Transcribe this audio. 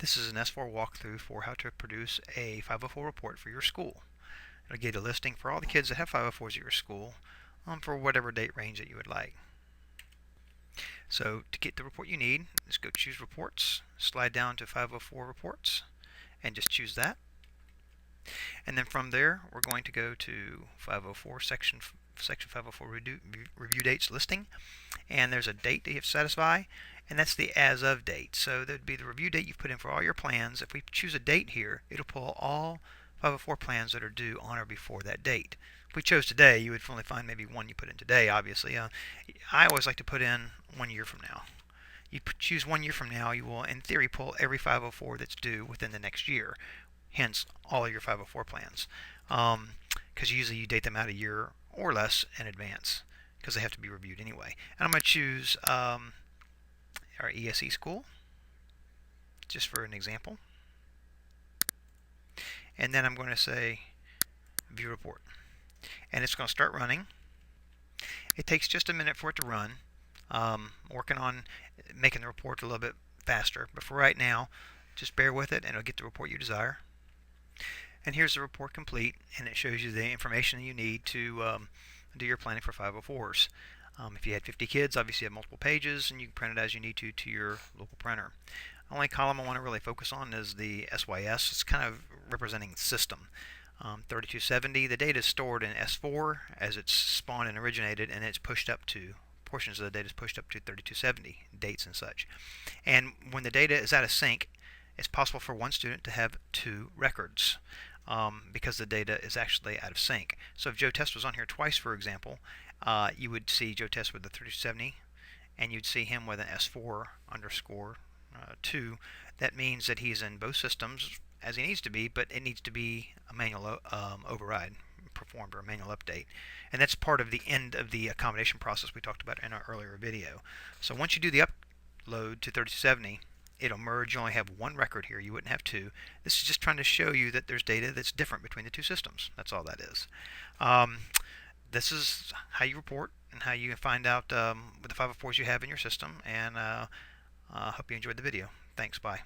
This is an S4 walkthrough for how to produce a 504 report for your school. It'll give you a listing for all the kids that have 504s at your school for whatever date range that you would like. So to get the report you need, just go choose Reports, slide down to 504 Reports, and just choose that. And then from there, we're going to go to 504 section 504 review dates listing, and there's a date that you have to satisfy, and that's the as of date. So that'd be the review date you've put in for all your plans. If we choose a date here, it'll pull all 504 plans that are due on or before that date. If we chose today, you would only find maybe one you put in today, obviously. I always like to put in 1 year from now. You choose 1 year from now, you will in theory pull every 504 that's due within the next year, hence all of your 504 plans, because usually you date them out a year or less in advance because they have to be reviewed anyway. And I'm going to choose our ESE school just for an example, and then I'm going to say view report, and it's going to start running. It takes just a minute for it to run. Working on making the report a little bit faster, but for right now just bear with it and it'll get the report you desire. And here's the report complete, and it shows you the information you need to do your planning for 504s. If you had 50 kids, obviously you have multiple pages, and you can print it as you need to your local printer. The only column I want to really focus on is the SYS. It's kind of representing system. 3270, the data is stored in S4 as it's spawned and originated, and it's pushed up to portions of the data is pushed up to 3270, dates and such. And when the data is out of sync, it's possible for one student to have two records because the data is actually out of sync. So if Joe Test was on here twice, for example, you would see Joe Test with the 3270, and you'd see him with an S4 underscore 2. That means that he's in both systems as he needs to be, but it needs to be a manual override performed or a manual update. And that's part of the end of the accommodation process we talked about in our earlier video. So once you do the upload to 3270, it'll merge. You only have one record here. You wouldn't have two. This is just trying to show you that there's data that's different between the two systems. That's all that is. This is how you report and how you find out what the 504s you have in your system. And I hope you enjoyed the video. Thanks. Bye.